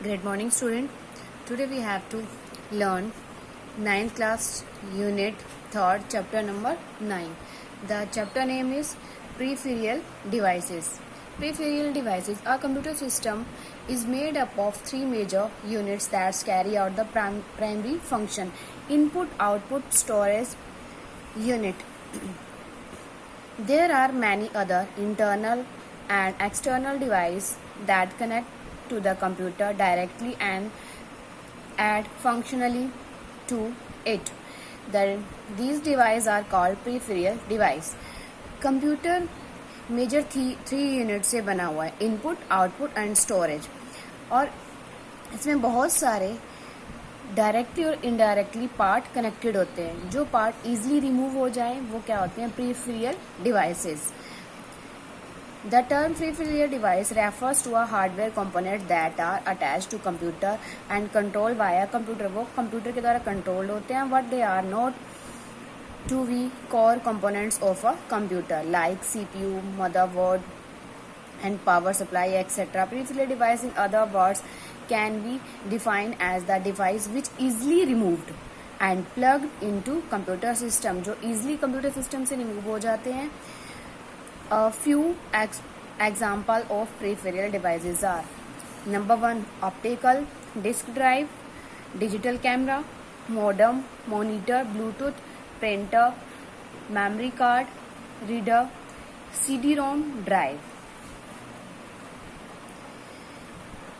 Great morning, student. Today we have to learn 9th class unit 3rd chapter number 9. The chapter name is Peripheral Devices. Peripheral devices. A computer system is made up of three major units that carry out the primary function: input, output, storage unit. There are many other internal and external devices that connect to the computer directly and add functionally to it. These devices are called peripheral device. Computer major three unit से बना हुआ है: input, output and storage. और इसमें बहुत सारे directly और indirectly part connected होते हैं। जो पार्ट इजीली रिमूव हो जाए वो क्या होते हैं? peripheral devices. The term peripheral device refers to a hardware component that are attached to computer and controlled via computer. वो कंप्यूटर के द्वारा कंट्रोल्ड होते हैं, but they are not to be core components of a computer like CPU, motherboard and power supply, etc. Peripheral device, in other words, can be defined as the device which easily removed and plugged into computer system, जो easily computer system से remove हो जाते हैं. A few example of peripheral devices are: number 1, optical disk drive, digital camera, modem, monitor, Bluetooth, printer, memory card, reader, CD-ROM drive.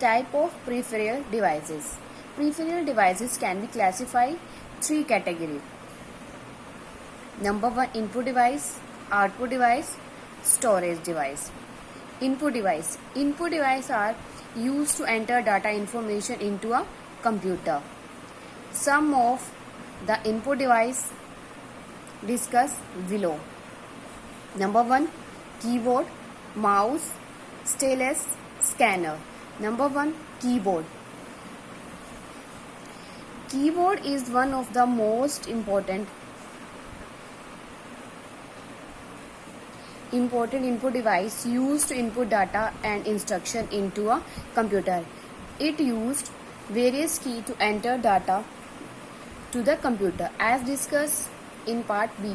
Type of peripheral devices. Peripheral devices can be classified 3 categories. Number 1, input device, output device, storage device. Input device. Input device are used to enter data information into a computer. Some of the input device discussed below. Number 1, keyboard, mouse, stylus, scanner. Number 1, keyboard. Keyboard is one of the most important input device used to input data and instruction into a computer. It used various keys to enter data to the computer as discussed in part B.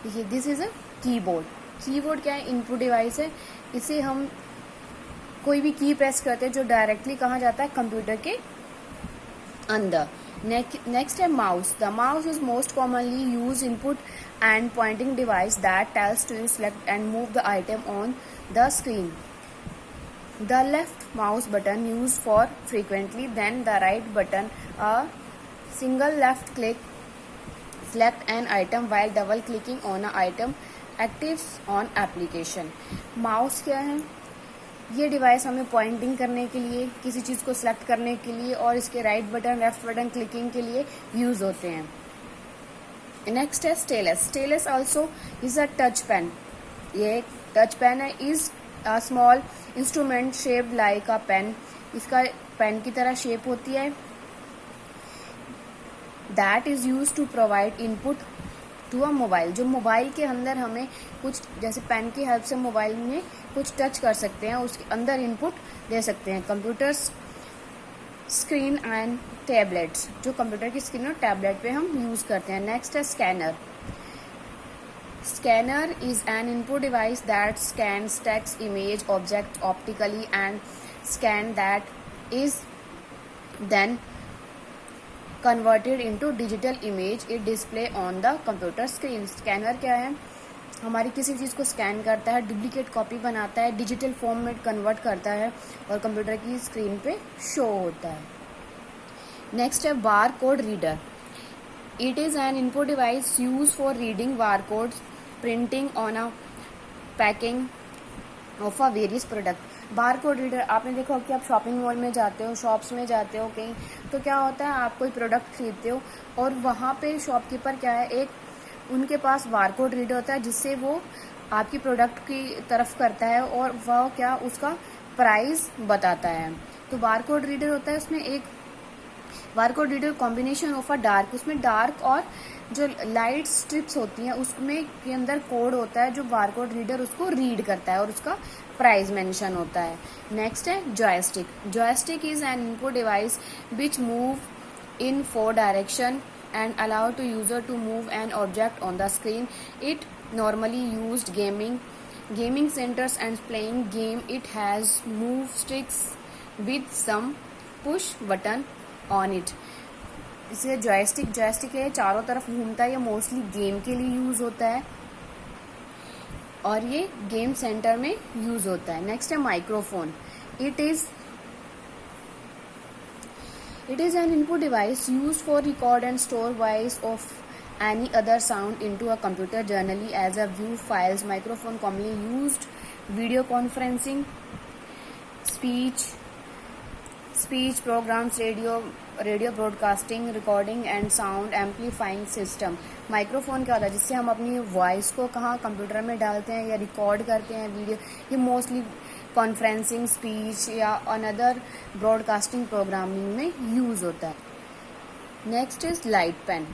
देखिए, this is a keyboard. Keyboard क्या है? Input device है. इसे हम कोई भी की press करते हैं जो डायरेक्टली कहाँ जाता है? कंप्यूटर के अंदर. Next है mouse. The mouse is most commonly used input and pointing device that tells to you select and move the item on the screen. The left mouse button used for frequently, then the right button. A single left click select an item while double clicking on an item actives on application. Mouse क्या है? ये device हमें Poynting करने के लिए, किसी चीज़ को select करने के लिए और इसके right button left button clicking के लिए यूज होते हैं. नेक्स्ट है stylus. Stylus also is a touch pen. ये एक टच पेन है. Is a small instrument shaped like a pen. इसका पेन की तरह शेप होती है. That is use to provide input to a mobile. जो मोबाइल के अंदर हमें कुछ, जैसे पेन की हेल्प से मोबाइल में कुछ टच कर सकते हैं, उसके अंदर इनपुट दे सकते हैं. Computers, screen and tablets. जो कंप्यूटर की स्क्रीन और टैबलेट पे हम यूज करते हैं. नेक्स्ट है scanner. Scanner is an input device that scans text, image, object optically and scan that is then converted into digital image. It display on the computer screen. Scanner क्या है? हमारी किसी चीज़ को स्कैन करता है, डुप्लीकेट कॉपी बनाता है, digital form में कन्वर्ट करता है और कंप्यूटर की स्क्रीन पे शो होता है. नेक्स्ट है bar code reader. It is an input device use for reading bar codes, printing on a packing of a various product. Bar code reader आपने देखा कि आप शॉपिंग मॉल में जाते हो, शॉप्स में जाते हो कहीं, तो क्या होता है? आप कोई प्रोडक्ट खरीदते हो और वहाँ पे शॉपकीपर क्या है, एक उनके पास बार कोड रीडर होता है जिससे वो आपकी प्रोडक्ट की तरफ करता है और वह क्या उसका प्राइस बताता है. तो बार कोड रीडर होता है. उसमें एक bar code reader combination of a dark, उसमें डार्क और जो लाइट स्ट्रिप्स होती हैं उसमें के अंदर कोड होता है, जो बारकोड रीडर उसको रीड करता है और उसका प्राइस मेंशन होता है. नेक्स्ट है joystick. Joystick is an input device which move in 4 direction and allow to user to move an object on the screen. It normally used gaming centers and playing game. It has move sticks with some push button on it. इसे joystick है, चारों तरफ घूमता है. ये mostly game के लिए use होता है और ये गेम सेंटर में यूज होता है. नेक्स्ट है microphone. It is an input device used for record and store voice of any other sound into a computer, generally as a view files. Microphone commonly used video conferencing, speech programs, radio broadcasting, recording and sound amplifying system. Microphone क्या होता है, जिससे हम अपनी voice को कहाँ computer में डालते हैं या रिकॉर्ड करते हैं वीडियो. ये मोस्टली कॉन्फ्रेंसिंग, स्पीच या अनदर ब्रॉडकास्टिंग प्रोग्रामिंग में यूज होता है. Next is light pen.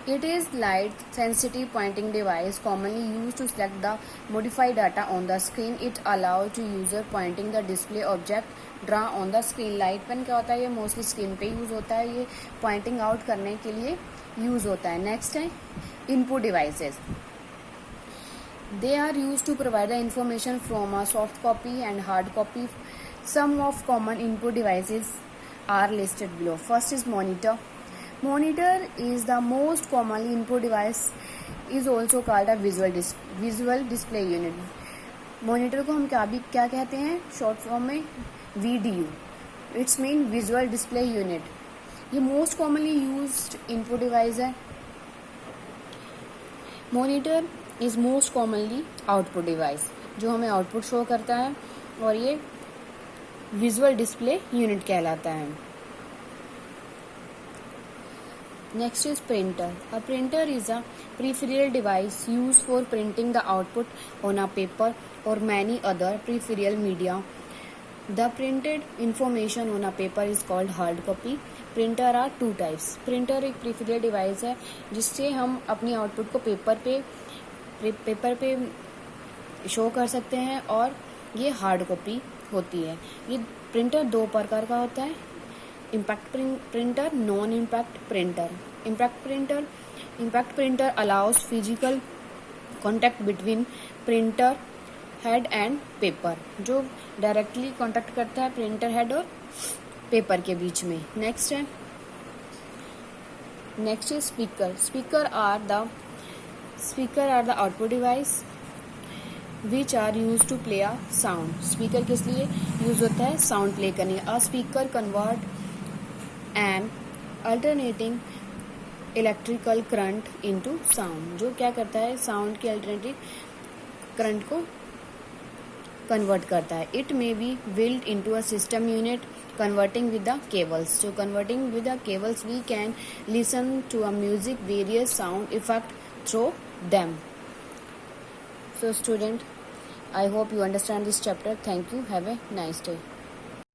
It is light sensitive pointing device commonly used to select the modified data on the screen. It allows to user pointing the display object draw on the screen. Light pen क्या होता है, ये mostly screen पे use होता है, ये pointing out करने के लिए यूज होता है. नेक्स्ट है input devices. They are used to provide the information from a soft copy and hard copy. Some of common input devices are listed below. First is monitor. Monitor is the most commonly input device. Is also called a visual display unit. Monitor को हम क्या कहते हैं short form में VDU. It's mean visual display unit. ये most commonly used input device है. Monitor is most commonly output device, जो हमें आउटपुट शो करता है और ये विजुअल डिस्प्ले यूनिट कहलाता है. Next is printer. A printer is a peripheral device used for printing the output on a paper or many other peripheral media. The printed information on a paper is called hard copy. Printer are two types. Printer एक peripheral device है जिससे हम अपनी output को paper पे show कर सकते हैं और ये हार्ड कॉपी होती है. ये प्रिंटर दो प्रकार का होता है, impact printer, non impact printer. Impact printer allows physical contact between printer head and paper, जो डायरेक्टली कॉन्टैक्ट करता है प्रिंटर हेड और पेपर के बीच में. Next is speaker. Speaker are the output device which are use to play a sound. Speaker किस लिए use होता है, साउंड प्ले करने. A speaker convert an alternating electrical current into sound, जो क्या करता है साउंड के अल्टरनेटिव करंट को कन्वर्ट करता है. It may be built into a system unit converting with the cables. So converting with the cables, we can listen to a music, various sound effect through them. So student, I hope you understand this chapter. Thank you. Have a nice day.